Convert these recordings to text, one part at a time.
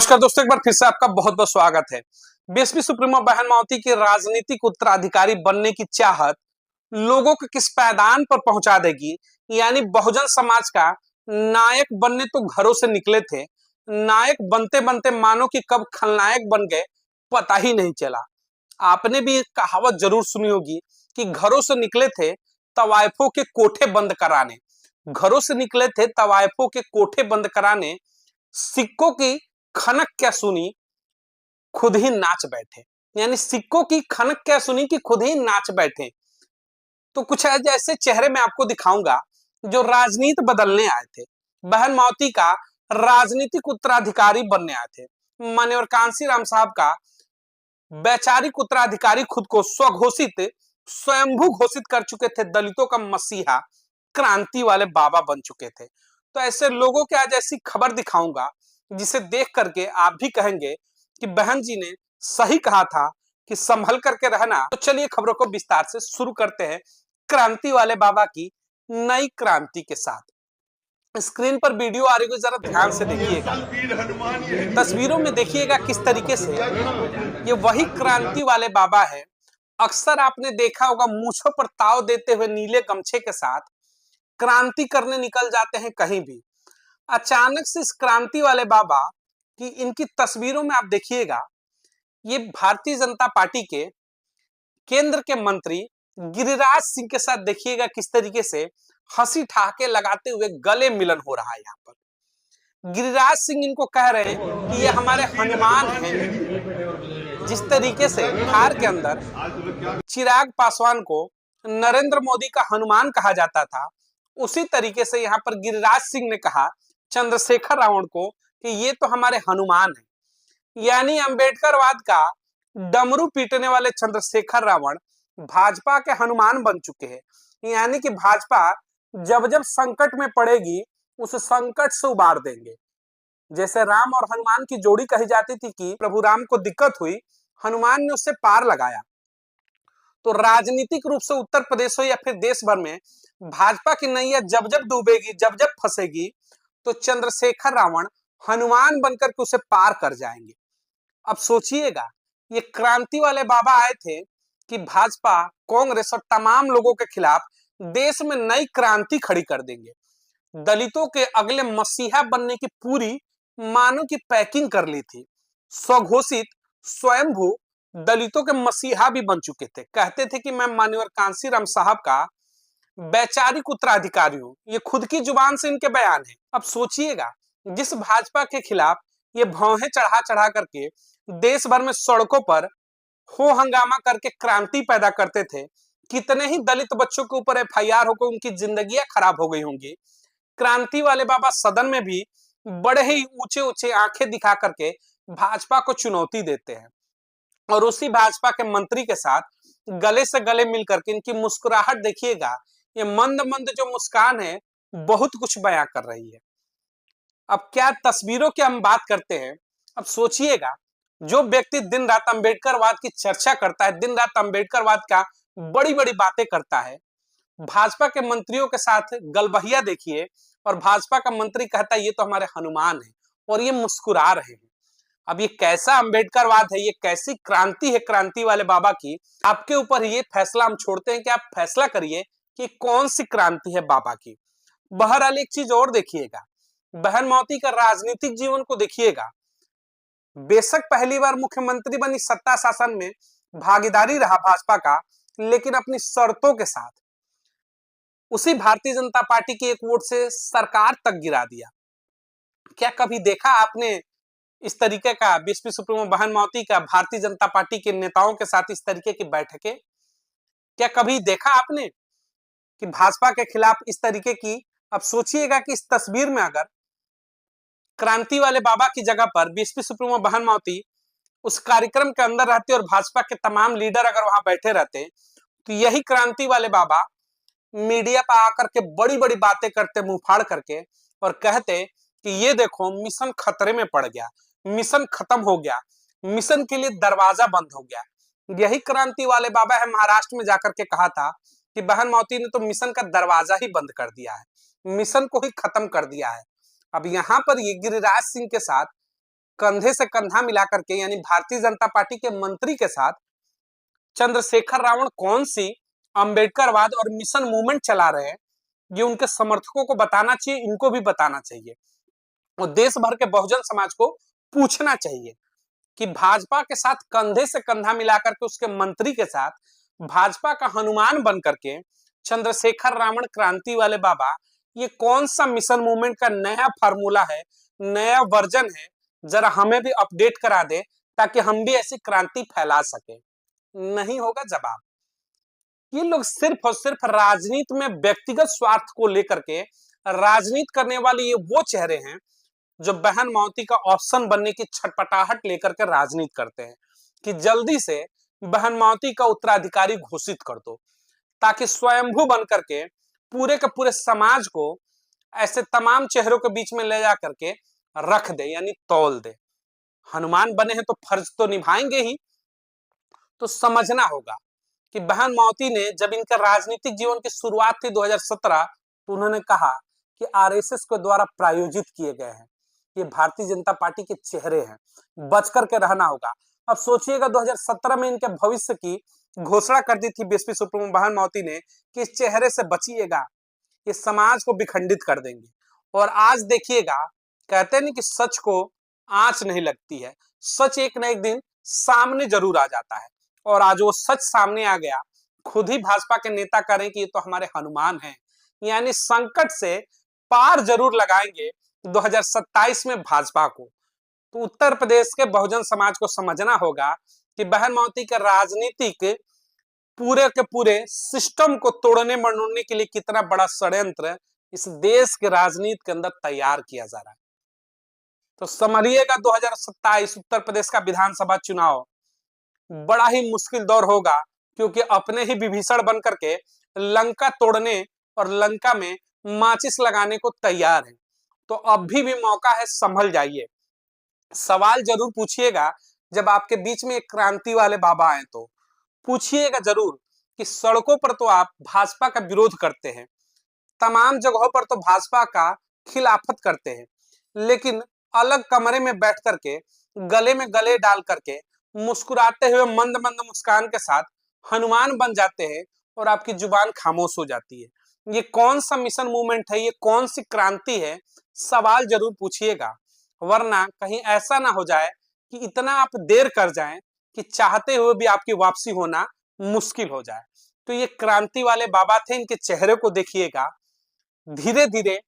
नमस्कार दोस्तों, एक बार फिर से आपका बहुत बहुत स्वागत है। बीएसपी सुप्रीमो बहन मावती की राजनीतिक उत्तराधिकारी बनने की चाहत लोगों को किस पायदान पर पहुंचा देगी, यानी बहुजन समाज का नायक बनने तो घरों से निकले थे, नायक बनते बनते मानो कि कब खलनायक बन गए पता ही नहीं चला। आपने भी एक कहावत जरूर सुनी होगी कि घरों से निकले थे तवायफों के कोठे बंद कराने। घरों से निकले थे तवायफों के कोठे बंद कराने, सिक्कों की खनक क्या सुनी, खुद ही नाच बैठे। यानी सिक्कों की खनक क्या सुनी कि खुद ही नाच बैठे। तो कुछ ऐसे चेहरे मैं आपको दिखाऊंगा जो राजनीति बदलने आए थे, बहन मावती का राजनीतिक उत्तराधिकारी बनने आए थे। मान्यवर कांसी राम साहब का वैचारिक उत्तराधिकारी खुद को स्वघोषित स्वयंभू घोषित कर चुके थे। दलितों का मसीहा, क्रांति वाले बाबा बन चुके थे। तो ऐसे लोगों के आज ऐसी खबर दिखाऊंगा जिसे देख करके आप भी कहेंगे कि बहन जी ने सही कहा था कि संभल करके रहना। तो चलिए खबरों को विस्तार से शुरू करते हैं क्रांति वाले बाबा की नई क्रांति के साथ। स्क्रीन पर वीडियो आ रही है, जरा ध्यान से देखिएगा। तस्वीरों में देखिएगा किस तरीके से ये वही क्रांति वाले बाबा है। अक्सर आपने देखा होगा मूंछों पर ताव देते हुए नीले गमछे के साथ क्रांति करने निकल जाते हैं कहीं भी। अचानक से इस क्रांति वाले बाबा की इनकी तस्वीरों में आप देखिएगा, ये भारतीय जनता पार्टी के केंद्र के मंत्री गिरिराज सिंह के साथ देखिएगा किस तरीके से हंसी ठहाके लगाते हुए गले मिलन हो रहा है। यहाँ पर गिरिराज सिंह इनको कह रहे हैं कि ये हमारे हनुमान हैं। जिस तरीके से बिहार के अंदर चिराग पासवान को नरेंद्र मोदी का हनुमान कहा जाता था, उसी तरीके से यहाँ पर गिरिराज सिंह ने कहा चंद्रशेखर रावण को कि ये तो हमारे हनुमान हैं। यानी अंबेडकरवाद का डमरू पीटने वाले चंद्रशेखर रावण भाजपा के हनुमान बन चुके हैं। यानी कि भाजपा जब जब संकट में पड़ेगी उस संकट से उबार देंगे। जैसे राम और हनुमान की जोड़ी कही जाती थी कि प्रभु राम को दिक्कत हुई, हनुमान ने उससे पार लगाया। तो राजनीतिक रूप से उत्तर प्रदेश हो या फिर देश भर में भाजपा की नैया जब जब डूबेगी, जब जब फंसेगी, तो चंद्रशेखर रावण हनुमान बनकर के उसे पार कर जाएंगे। अब सोचिएगा, ये क्रांति वाले बाबा आए थे कि भाजपा, कांग्रेस और तमाम लोगों के खिलाफ देश में नई क्रांति खड़ी कर देंगे। दलितों के अगले मसीहा बनने की पूरी मानो की पैकिंग कर ली थी। स्वघोषित स्वयंभू दलितों के मसीहा भी बन चुके थे। कहते थे कि मैं मान्यवर कांसीराम साहब का वैचारिक उत्तराधिकारी हूं। ये खुद की जुबान से इनके बयान है। अब सोचिएगा, जिस भाजपा के खिलाफ ये भौहें चढ़ा चढ़ा करके देश भर में सड़कों पर हो हंगामा करके क्रांति पैदा करते थे, कितने ही दलित बच्चों के ऊपर एफआईआर होकर उनकी जिंदगियां खराब हो गई होंगी। क्रांति वाले बाबा सदन में भी बड़े ही ऊंचे ऊंचे आंखें दिखा करके भाजपा को चुनौती देते हैं, और उसी भाजपा के मंत्री के साथ गले से गले मिलकर के इनकी मुस्कुराहट देखिएगा, ये मंद मंद जो मुस्कान है बहुत कुछ बयां कर रही है। अब क्या तस्वीरों की हम बात करते हैं। अब सोचिएगा, जो व्यक्ति दिन रात अंबेडकरवाद की चर्चा करता है, दिन रात अंबेडकरवाद का बड़ी बड़ी बातें करता है, भाजपा के मंत्रियों के साथ गलबहिया देखिए, और भाजपा का मंत्री कहता है ये तो हमारे हनुमान है, और ये मुस्कुरा रहे हैं। अब ये कैसा अंबेडकरवाद है, ये कैसी क्रांति है क्रांति वाले बाबा की। आपके ऊपर ये फैसला हम छोड़ते हैं कि आप फैसला करिए कि कौन सी क्रांति है बाबा की। बहरहाल एक चीज और देखिएगा, बहन मावती का राजनीतिक जीवन को देखिएगा। बेशक पहली बार मुख्यमंत्री बनी, सत्ता शासन में भागीदारी रहा भाजपा का, लेकिन अपनी शर्तों के साथ उसी भारतीय जनता पार्टी की एक वोट से सरकार तक गिरा दिया। क्या कभी देखा आपने इस तरीके का बीएसपी सुप्रीमो बहन मावती का भारतीय जनता पार्टी के नेताओं के साथ इस तरीके की बैठकें? क्या कभी देखा आपने कि भाजपा के खिलाफ इस तरीके की? अब सोचिएगा कि इस तस्वीर में अगर क्रांति वाले बाबा की जगह पर बीएसपी सुप्रीमो बहन मावती उस कार्यक्रम के अंदर रहते और भाजपा के तमाम लीडर अगर वहां बैठे रहते, तो यही क्रांति वाले बाबा मीडिया पर आकर के बड़ी बड़ी बातें करते, मुंह फाड़ करके, और कहते कि ये देखो मिशन खतरे में पड़ गया, मिशन खत्म हो गया, मिशन के लिए दरवाजा बंद हो गया। यही क्रांति वाले बाबा है महाराष्ट्र में जाकर के कहा था कि बहन मावती ने तो मिशन का दरवाजा ही बंद कर दिया है, मिशन को ही खत्म कर दिया है। अब यहाँ पर ये गिरिराज सिंह के साथ कंधे से कंधा मिलाकर के यानी भारतीय जनता पार्टी के मंत्री के साथ चंद्रशेखर रावण कौन सी अंबेडकरवाद और मिशन मूवमेंट चला रहे हैं, ये उनके समर्थकों को बताना चाहिए, इनको भी बताना चाहिए और देश भर के बहुजन समाज को पूछना चाहिए कि भाजपा के साथ कंधे से कंधा मिलाकर के उसके मंत्री के साथ भाजपा का हनुमान बन करके चंद्रशेखर रावण क्रांति वाले बाबा ये कौन सा मिशन मूवमेंट का नया फार्मूला है, नया वर्जन है, जरा हमें भी अपडेट करा दे ताकि हम भी ऐसी क्रांति फैला सके। नहीं होगा जवाब। ये लोग सिर्फ और सिर्फ राजनीति में व्यक्तिगत स्वार्थ को लेकर के राजनीति करने वाले ये वो चेहरे हैं जो बहन मावती का ऑप्शन बनने की छटपटाहट लेकर के राजनीति करते हैं कि जल्दी से बहन मावती का उत्तराधिकारी घोषित कर दो ताकि स्वयंभू बन करके पूरे के पूरे समाज को ऐसे तमाम चेहरों के बीच में ले जा करके रख दे यानी तौल दे। हनुमान बने हैं तो फर्ज तो निभाएंगे ही। तो समझना होगा कि बहन मावती ने जब इनका राजनीतिक जीवन की शुरुआत थी 2017 तो उन्होंने कहा कि आरएसएस के द्वारा प्रायोजित किए गए हैं, ये भारतीय जनता पार्टी के चेहरे हैं, बच करके रहना होगा। अब सोचिएगा 2017 में इनके भविष्य की घोषणा कर दी थी बीएसपी सुप्रीमो बहन मावती ने कि इस चेहरे से बचिएगा, ये समाज को विखंडित कर देंगे। और आज देखिएगा, कहते नहीं कि सच को आंच नहीं लगती है, सच एक न एक दिन सामने जरूर आ जाता है। और आज वो सच सामने आ गया। खुद ही भाजपा के नेता करें कि ये तो हमारे हनुमान हैं, यानी संकट से पार जरूर लगाएंगे 2027 में भाजपा को। तो उत्तर प्रदेश के बहुजन समाज को समझना होगा कि बहन मावती के राजनीतिक पूरे के पूरे सिस्टम को तोड़ने मरोड़ने के लिए कितना बड़ा षड्यंत्र इस देश के राजनीति के अंदर तैयार किया जा रहा है। तो समझिएगा 2027 उत्तर प्रदेश का विधानसभा चुनाव बड़ा ही मुश्किल दौर होगा, क्योंकि अपने ही विभीषण बन करके लंका तोड़ने और लंका में माचिस लगाने को तैयार है। तो अब भी मौका है, संभल जाइए। सवाल जरूर पूछिएगा जब आपके बीच में एक क्रांति वाले बाबा आए तो पूछिएगा जरूर कि सड़कों पर तो आप भाजपा का विरोध करते हैं, तमाम जगहों पर तो भाजपा का खिलाफत करते हैं, लेकिन अलग कमरे में बैठ करके गले में गले डाल करके मुस्कुराते हुए मंद मंद मुस्कान के साथ हनुमान बन जाते हैं और आपकी जुबान खामोश हो जाती है। ये कौन सा मिशन मूवमेंट है, ये कौन सी क्रांति है? सवाल जरूर पूछिएगा, वरना कहीं ऐसा ना हो जाए कि इतना आप देर कर जाएं कि चाहते हुए भी आपकी वापसी होना मुश्किल हो जाए। तो ये क्रांति वाले बाबा थे, इनके चेहरे को देखिएगा, धीरे धीरे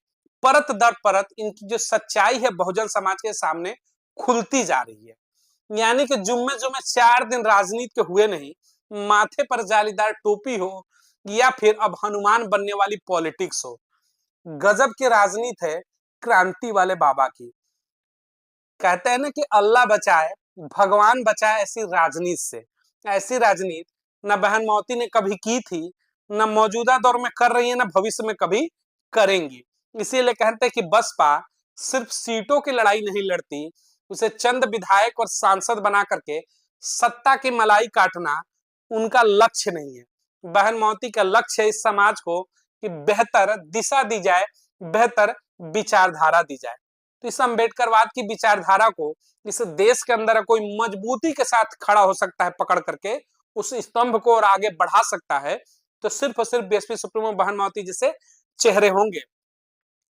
परत दर परत इनकी जो सच्चाई है बहुजन समाज के सामने खुलती जा रही है। यानी कि जुम्मे जुम्मे 4 दिन राजनीति के हुए नहीं, माथे पर जालीदार टोपी हो या फिर अब हनुमान बनने वाली पॉलिटिक्स हो, गजब की राजनीति है क्रांति वाले बाबा की। कहते हैं ना कि अल्लाह बचाए भगवान बचाए ऐसी राजनीति से। ऐसी राजनीति न बहन मावती ने कभी की थी, न मौजूदा दौर में कर रही है, न भविष्य में कभी करेंगी। इसीलिए कहते हैं कि बसपा सिर्फ सीटों की लड़ाई नहीं लड़ती, उसे चंद विधायक और सांसद बना करके सत्ता की मलाई काटना उनका लक्ष्य नहीं है। बहन मावती का लक्ष्य है इस समाज को कि बेहतर दिशा दी जाए, बेहतर विचारधारा दी जाए। तो इस अम्बेडकरवाद की विचारधारा को इस देश के अंदर कोई मजबूती के साथ खड़ा हो सकता है, पकड़ करके उस स्तंभ को और आगे बढ़ा सकता है, तो सिर्फ और सिर्फ बीएसपी सुप्रीमो बहन मावती जैसे चेहरे होंगे।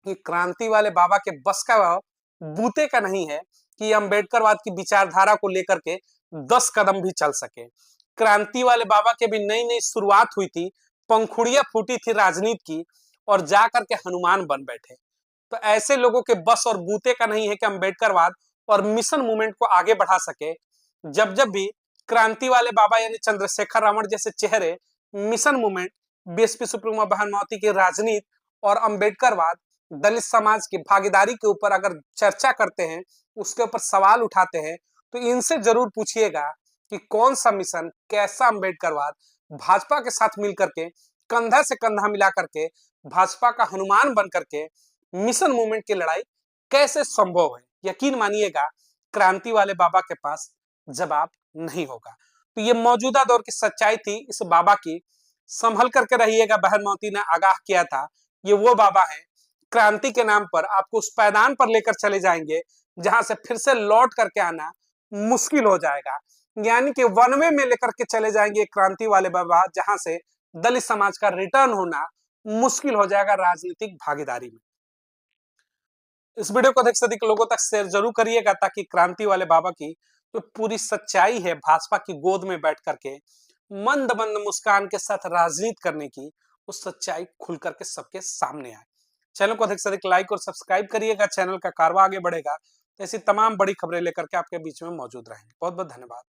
कि क्रांति वाले बाबा के बस का बूते का नहीं है कि अम्बेडकरवाद की विचारधारा को लेकर के 10 कदम भी चल सके। क्रांति वाले बाबा के भी नई नई शुरुआत हुई थी, पंखुड़ियां फूटी थी राजनीति की, और जा करके हनुमान बन बैठे। तो ऐसे लोगों के बस और बूते का नहीं है कि अम्बेडकरवाद और मिशन मूवमेंट को आगे बढ़ा सके। जब जब भी क्रांति वाले बाबा यानी चंद्रशेखर रावण जैसे चेहरे मिशन मूवमेंट, बीएसपी सुप्रीमो बहन मावती की राजनीति और अम्बेडकरवाद, दलित समाज की भागीदारी के ऊपर अगर चर्चा करते हैं, उसके ऊपर सवाल उठाते हैं, तो इनसे जरूर पूछिएगा कि कौन सा मिशन, कैसा अम्बेडकरवाद भाजपा के साथ मिलकर के कंधा से कंधा मिला करके भाजपा का हनुमान बन करके मिशन मूवमेंट की लड़ाई कैसे संभव है। यकीन मानिएगा क्रांति वाले बाबा के पास जवाब नहीं होगा। तो ये मौजूदा दौर की सच्चाई थी इस बाबा की। संभल करके रहिएगा, बहन मावती ने आगाह किया था। ये वो बाबा है क्रांति के नाम पर आपको उस पैदान पर लेकर चले जाएंगे जहां से फिर से लौट करके आना मुश्किल हो जाएगा। यानी कि वन वे में लेकर के चले जाएंगे क्रांति वाले बाबा, जहां से दलित समाज का रिटर्न होना मुश्किल हो जाएगा राजनीतिक भागीदारी में। इस वीडियो को अधिक से अधिक लोगों तक शेयर जरूर करिएगा, ताकि क्रांति वाले बाबा की जो पूरी सच्चाई है भाजपा की गोद में बैठ करके मंद मंद मुस्कान के साथ राजनीति करने की, उस सच्चाई खुल करके सबके सामने आए। चैनल को अधिक से अधिक लाइक और सब्सक्राइब करिएगा, चैनल का कारवा आगे बढ़ेगा। ऐसी तमाम बड़ी खबरें लेकर के आपके बीच में मौजूद रहेंगे। बहुत बहुत धन्यवाद।